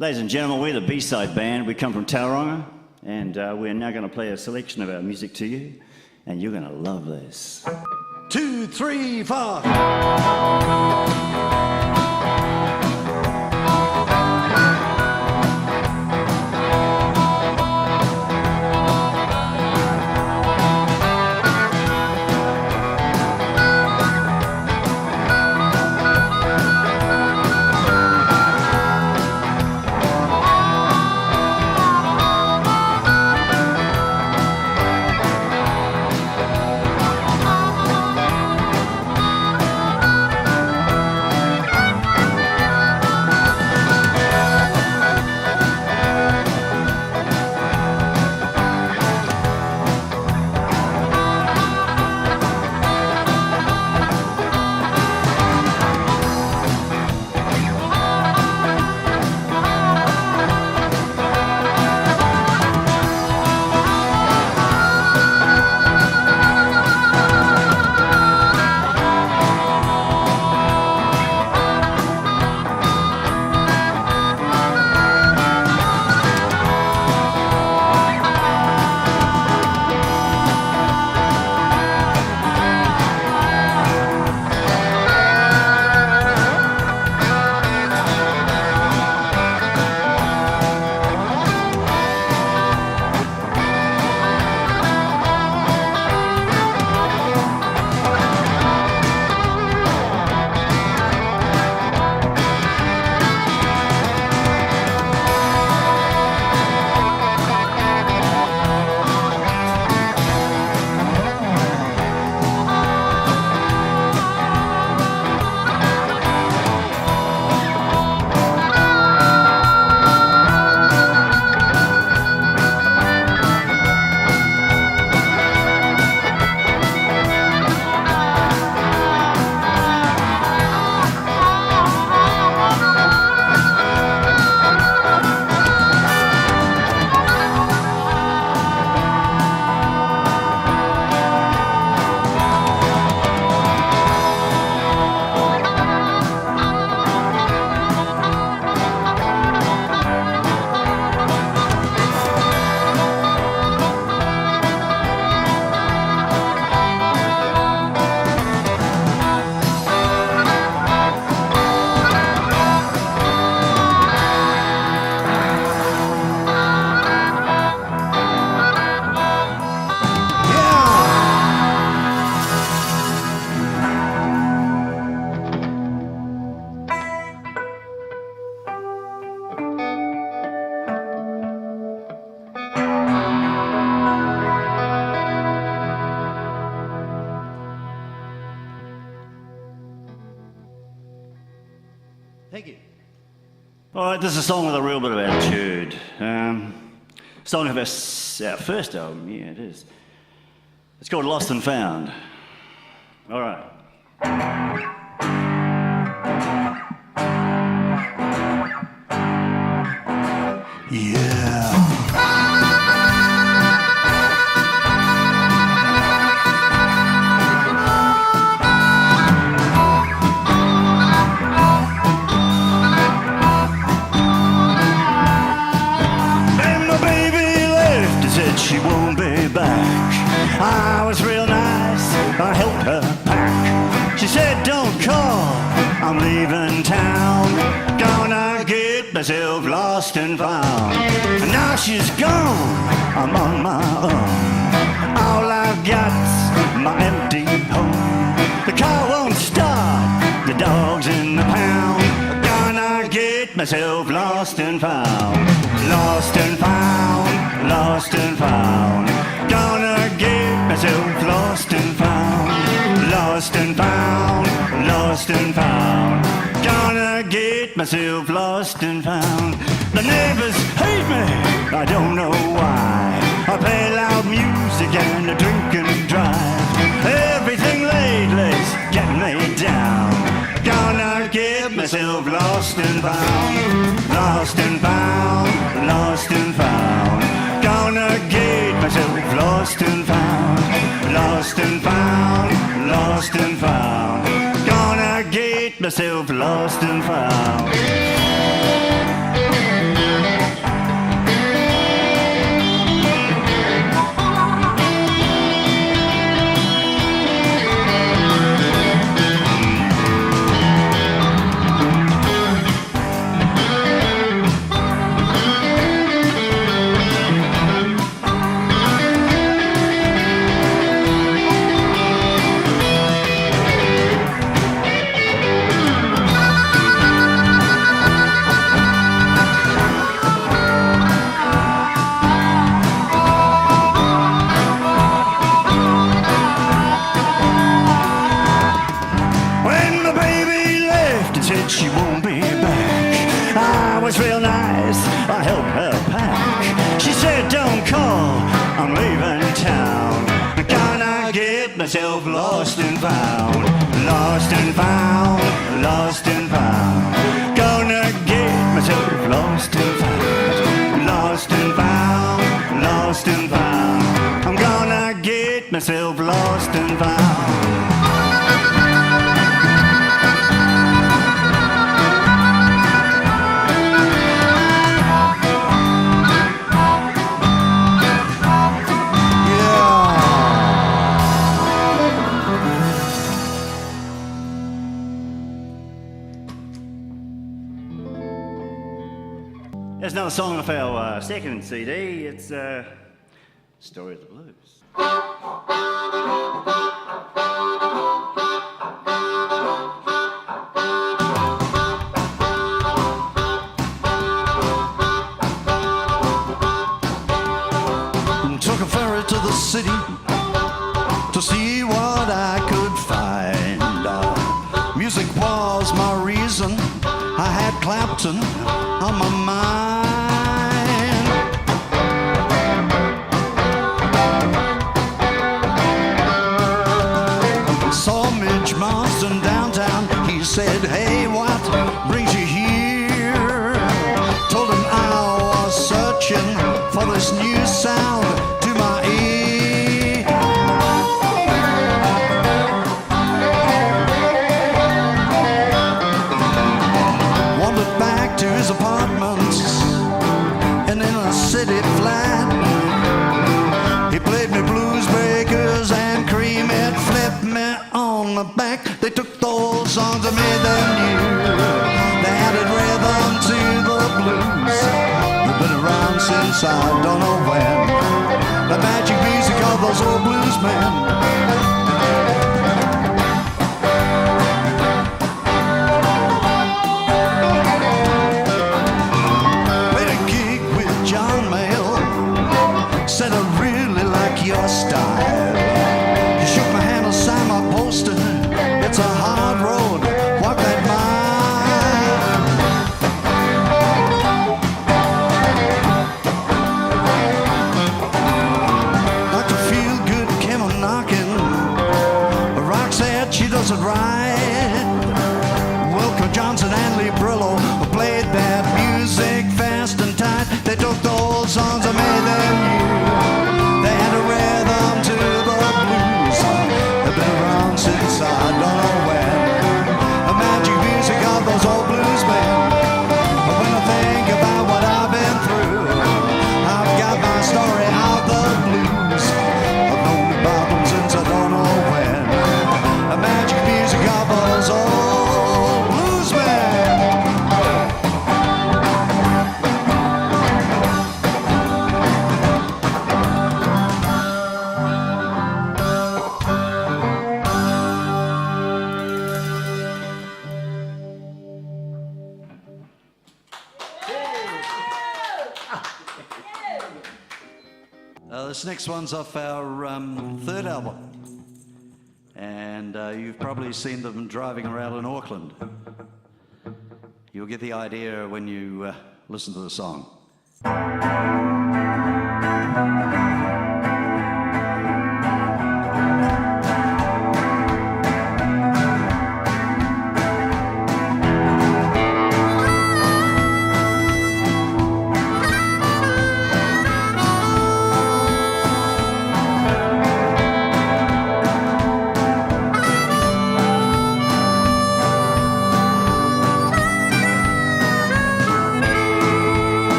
Ladies and gentlemen, we're the B-side band. We come from Tauranga, and we're now going to play a selection of our music to you, and you're going to love this. 2, 3, 4. Thank you. All right, this is a song with a real bit of attitude. Song of our first album, yeah, it is. It's called Lost and Found. All right. Yeah. She won't be back. I was real nice, I helped her pack. She said, don't call, I'm leaving town. Gonna get myself lost and found. And now she's gone, I'm on my own. All I've got's my empty home. The car won't start, the dog's in the pound. Gonna get myself lost and found. Lost and found, lost and found. Gonna get myself lost and found. Lost and found, lost and found. Gonna get myself lost and found. The neighbors hate me, I don't know why. I play loud music and I drink and drive. Everything lately's getting me down. Gonna get myself lost and found. Lost and found, lost and found. Gonna get myself lost and found. Lost and found, lost and found. Gonna get myself lost and found. was real nice, I helped her pack. She said, don't call, I'm leaving town. Gonna get myself lost and found. Lost and found, lost and found. Gonna get myself lost and found. Lost and found, lost and found. I'm gonna get myself lost and found. There's another song off our second CD. It's Story of the Blues. Took a ferry to the city to see what I could find. Music was my reason. I had Clapton on my mind. Saw Mitch Marston downtown. He said, hey, what brings you here? Told him I was searching for this new sound to my ear. Wandered back to his apartments and in a city flat. He played me blues breakers and cream. It flipped me on my back. They took the old songs and made them new. They added rhythm to the blues. They've been around since I don't know when. The magic music of those old blues men. Said I really like your style. He shook my hand and signed my poster. It's a hard road, walk that mile. Dr. Feelgood came a knocking. Rock said she doesn't ride. Wilco Johnson and Lee Brillo played that music fast and tight. They took the old songs and made them new. They had a rhythm to the blues. They've been around since I don't know when. The magic music of those old blues men. But when I think about what I've been through, I've got my story of the blues. I've known about them since I don't know when. The magic music of those old blues men. This next one's off our third album, and you've probably seen them driving around in Auckland. You'll get the idea when you listen to the song.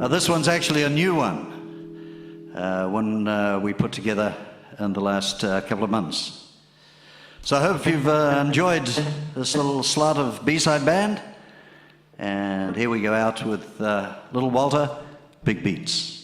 This one's actually a new one, one we put together in the last couple of months. So I hope you've enjoyed this little slot of B-side band. And here we go out with Little Walter, Big Beats.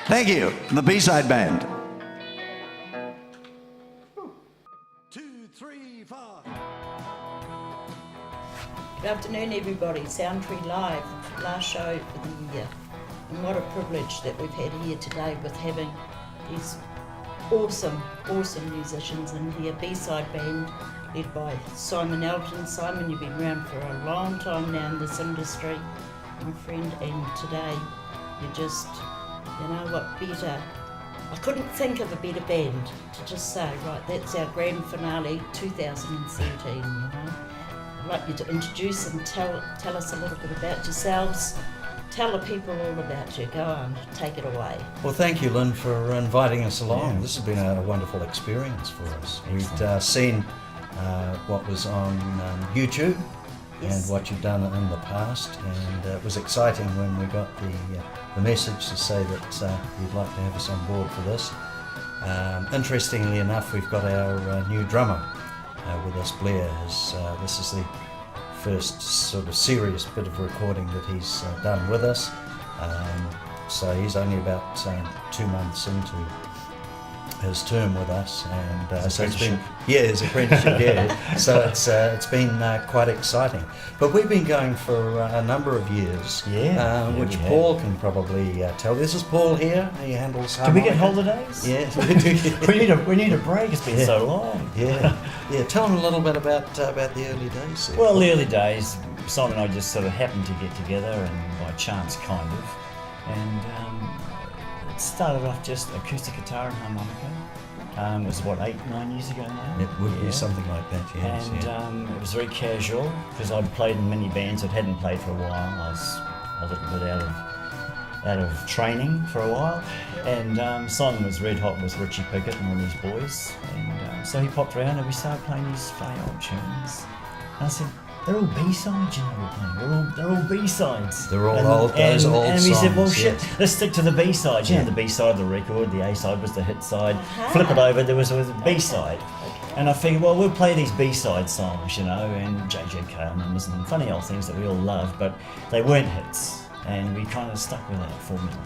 Thank you, the B-side band. 2, 3, 4. Good afternoon, everybody. Soundtree Live, last show for the year. And what a privilege that we've had here today with having these awesome musicians in here. B-side band led by Simon Elton. Simon, you've been around for a long time now in this industry, my friend, and today you're just, you know what, better. I couldn't think of a better band to just say, right, that's our grand finale 2017, you know. I'd like you to introduce and tell us a little bit about yourselves. Tell the people all about you. Go on, take it away. Well, thank you, Lynn, for inviting us along. Yeah. This has been a wonderful experience for us. We'd seen what was on YouTube. Yes. And what you've done in the past, and it was exciting when we got the message to say that you'd like to have us on board for this. Interestingly enough, we've got our new drummer with us, Blair. This is the first sort of serious bit of recording that he's done with us. So he's only about 2 months into his term with us, and so it's been his apprenticeship. Yeah, so it's been quite exciting. But we've been going for a number of years. Which Paul can probably tell. This is Paul here. He handles harmonica. Do we get holidays? Yeah, we need a break. It's been so long. Yeah. Tell them a little bit about the early days. Well, the early days, Simon and I just sort of happened to get together, and by chance, kind of, and. It started off just acoustic guitar and harmonica. It was what, 8-9 years ago now? It would be something like that, yes. And it was very casual because I'd played in many bands. I hadn't played for a while. I was a little bit out of training for a while. And Simon was red hot with Richie Pickett and all these boys. And so he popped around and we started playing these funny old tunes. And I said, they're all B-sides, you know, we're playing. They're all B-sides. They're all old songs. And we said, well, shit, let's stick to the B-sides. You know, the B-side of the record, the A-side was the hit side. Flip it over, there was a B-side. And I figured, well, we'll play these B-side songs, you know, and J.J. Cale numbers and funny old things that we all love, but they weren't hits. And we kind of stuck with that formula.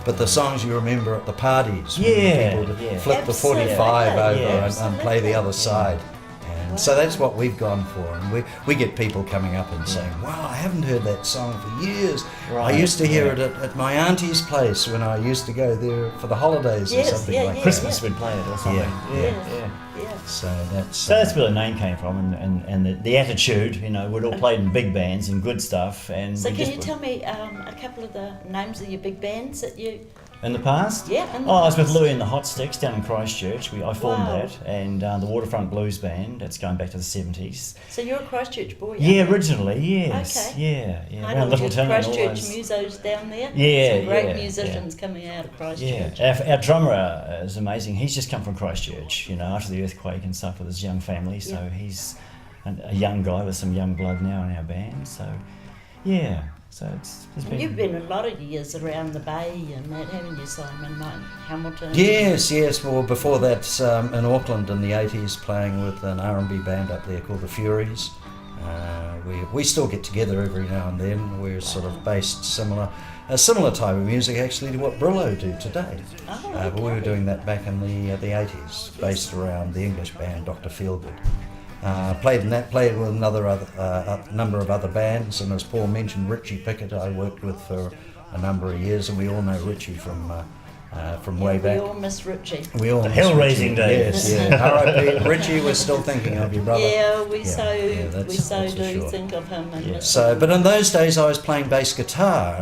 But the songs you remember at the parties, when people flip the 45 over and play the other side. And So that's what we've gone for, and we get people coming up and saying, wow, I haven't heard that song for years. Right, I used to hear it at my auntie's place when I used to go there for the holidays or something like that. Christmas we'd play it or something. Yeah. Yeah. So that's where the name came from, and the attitude. You know, we'd all played in big bands and good stuff. And So we can just you tell me a couple of the names of your big bands that you... in the past? Yeah, in the I was with past. Louis and the Hot Sticks down in Christchurch. I formed Wow. that, and the Waterfront Blues Band. That's going back to the 70s. So you're a Christchurch boy, Yeah, originally, yes. Okay. Yeah. I Around know Littleton and all Christchurch those. musos down there. Yeah, Some great yeah, musicians coming out of Yeah, Christchurch. our drummer is amazing. He's just come from Christchurch, you know, after the earthquake and stuff with his young family. So Yeah. he's a young guy with some young blood now in our band. So, yeah. So it's And you've been a lot of years around the Bay and that, haven't you, Simon? Like Hamilton. Yes. Well, before that, in Auckland in the 80s, playing with an R&B band up there called the Furies. We still get together every now and then. We're sort of based a similar type of music actually to what Brillo do today. But we were doing that back in the 80s, based around the English band Dr. Feelgood. Played with a number of other bands, and as Paul mentioned, Richie Pickett I worked with for a number of years, and we all know Richie from way back. We all miss Richie. We all The miss Hell Richie. Raising days. Yes, yeah. R.I.P. Richie, we're still thinking of you, brother. Yeah, we that's so for do sure. think of him and miss So, him. but in those days I was playing bass guitar.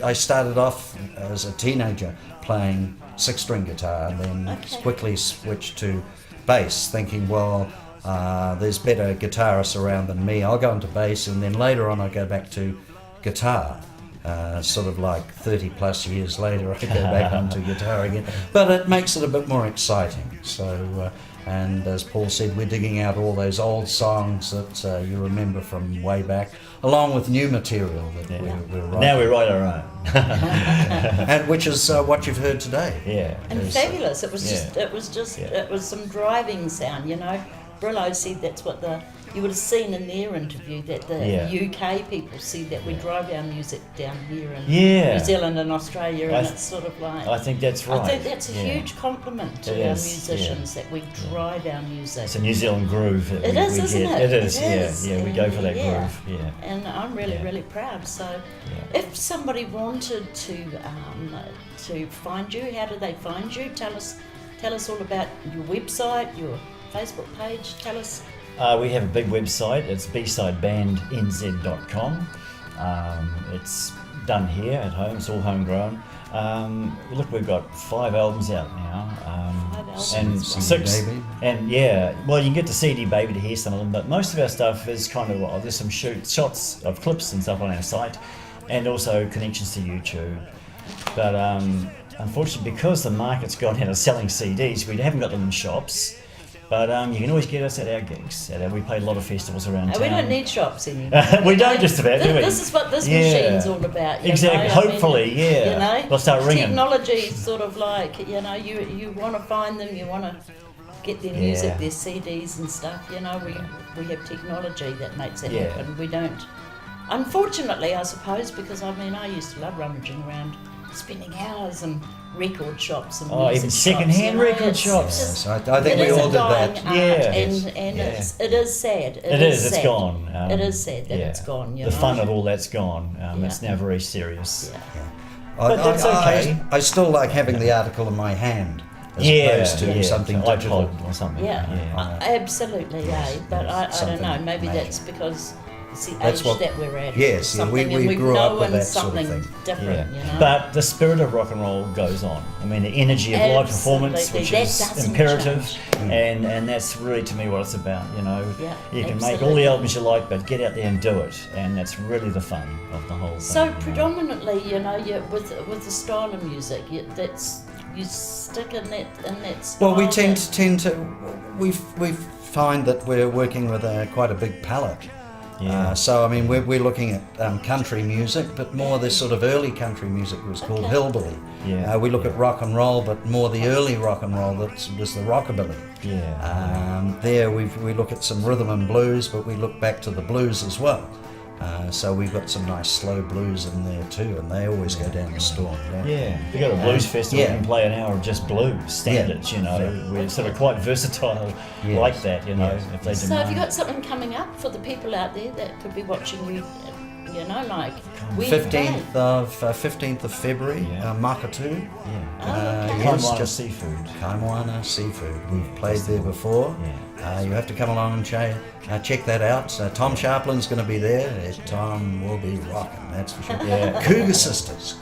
I started off as a teenager playing six-string guitar, and then quickly switched to bass, thinking, well, there's better guitarists around than me. I'll go into bass, and then later on I go back to guitar. Sort of like 30 plus years later, I go back onto guitar again. But it makes it a bit more exciting. So, and as Paul said, we're digging out all those old songs that you remember from way back, along with new material that we're writing. Now we write our own. And which is what you've heard today. Yeah. And fabulous. It was Yeah. it was some driving sound, you know. Brillo said that's what you would have seen in their interview, that the UK people see that we drive our music down here in New Zealand and Australia, and it's sort of like... I think that's right. I think that's a huge compliment to It our is, musicians, that we drive our music. It's a New Zealand groove that It we is, isn't get. it? It is, It yeah. is. Yeah, we go for that Yeah. groove, yeah. And I'm really proud. So, if somebody wanted to find you, how do they find you? Tell us all about your website, your Facebook page. Tell us. We have a big website. It's bsidebandnz.com. It's done here at home. It's all homegrown. Look, we've got 5 albums out now. 5 albums. And CD 6. Baby. And well, you can get the CD Baby to hear some of them, but most of our stuff is kind of, there's some shots of clips and stuff on our site, and also connections to YouTube. But unfortunately, because the market's gone out of selling CDs, we haven't got them in shops. But you can always get us at our gigs. We played a lot of festivals around town. We don't need shops anymore. We don't just about, do we? This is what this machine's all about. You Exactly. know? Hopefully, You know, they'll start ringing. Technology sort of like, you know, you want to find them, you want to get their music, their CDs and stuff. You know, we have technology that makes it happen. We don't. Unfortunately, I suppose, because I used to love rummaging around, spending hours in record shops and music even shops, second-hand you know, record it's shops. just- Yes, I think it we is all a did dying that. art, and it is sad. It is. sad. It's gone. It is sad that it's gone. You The know? fun of all that's gone. It's now very serious. Yeah. But that's okay. I still like having the article in my hand as opposed to something digital. iPod or something. Absolutely, but I don't know, maybe major. that's because it's the That's age what- that we're at. yes, yeah, something, we and we've grew up with known that sort of something thing. different, you know. But the spirit of rock and roll goes on. I mean, the energy of live performance, Absolutely. which That is doesn't imperative, change. and that's really to me what it's about. You know, Yeah, you can make all absolutely. the albums you like, but get out there and do it, and that's really the fun of the whole thing. So you know. predominantly, you know, with the style of music, you stick in that style. Well, we tend that- to we find that we're working with quite a big palette. Yeah. So I mean, we're looking at country music, but more the sort of early country music was called hillbilly. Yeah. We look at rock and roll, but more the early rock and roll that was the rockabilly. Yeah. There we look at some rhythm and blues, but we look back to the blues as well. So we've got some nice slow blues in there too, and they always go down the storm. Yeah, we got a blues festival. yeah. We can play an hour of just blues standards. You know, Yeah. we're sort of quite versatile Yes. like that. You know, Yes. if they So demand. have you got something coming up for the people out there that could be watching you? You know, like where you play? 15th of February, Yeah. Makatu. Yeah. okay. Yes, Kaimana just seafood. Kaimana Seafood. We've played there before. You have to come along and check that out. Tom Sharplin's going to be there. Tom will be rocking, that's for sure. Yeah. Cougar Sisters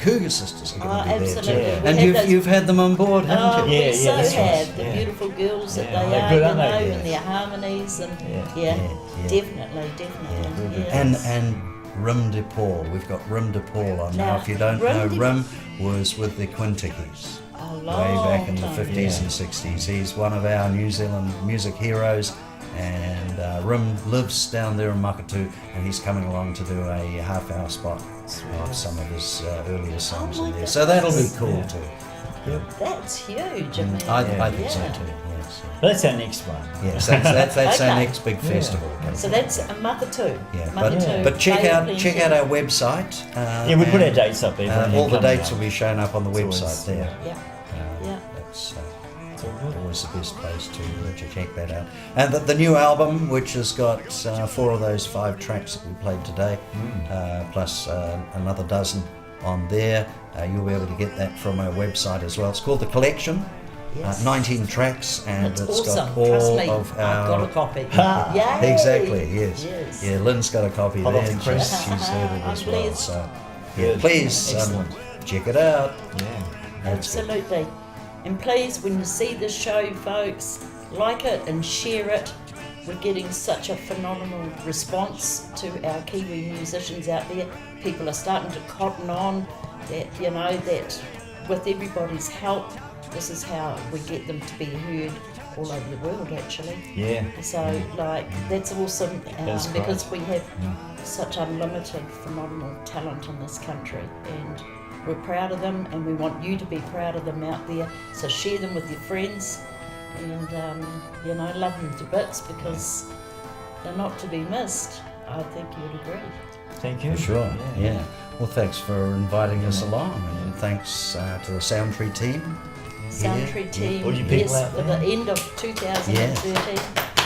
are going to be there Absolutely. too. We And have those- you've had them on board, haven't Oh, you? Yeah, we so that's right. have. The Yeah. beautiful girls that Yeah, they they're are, good, you aren't know, they? and their harmonies and Yeah. yeah, Yeah. definitely. Yes. And Rim de Paul. We've got Rim de Paul on now. Now, If you don't Rim know, de- Rim was with the Quintickies. A Way long back in the time. 50s and 60s. He's one of our New Zealand music heroes, and Rim lives down there in Makatu, and he's coming along to do a half-hour spot of some of his earlier songs my in there. So that'll be goodness. cool Yeah. too. That's huge. I mean, I think so yeah. too. Yes. But that's our next one. Yes, that's our Okay. next big festival. So that's a Makatu. Yeah, Makatu but check Bay of out Plenty. our website. Yeah, we put our dates up there. for all anything the coming dates up. will be shown up on the It's website always- there. Yeah. Yeah. That's It's all good. always the best place to check that out. And the new album, which has got 4 of those 5 tracks that we played today, plus another dozen on there. You'll be able to get that from our website as well. It's called The Collection. Yes. 19 tracks, and It's it's awesome. got all Trust me, of I've got a our. copy. Ha! Yay! Exactly, yes. Yes. Yeah, Lynn's got a copy Hot there. off the and press. she's heard it I'm as well. pleased. So, Good. please Excellent. check it out. Yeah. That's good. Absolutely. And please, when you see the show, folks, like it and share it. We're getting such a phenomenal response to our Kiwi musicians out there. People are starting to cotton on that, you know, that with everybody's help, this is how we get them to be heard all over the world, actually. Yeah. So, like, that's awesome That's great. because we have such unlimited, phenomenal talent in this country, and we're proud of them, and we want you to be proud of them out there. So share them with your friends, and you know, love them to bits because they're not to be missed. I think you'd agree. Thank you. For sure, Yeah. yeah. Well, thanks for inviting us along, and thanks to the Soundtree team. Soundtree team, All you people yes, out for there. the end of 2013.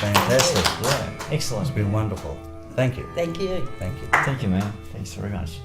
Fantastic. Yeah. Excellent. It's been wonderful. Thank you. Thank you. Thank you. Thank you, man. Thanks very much.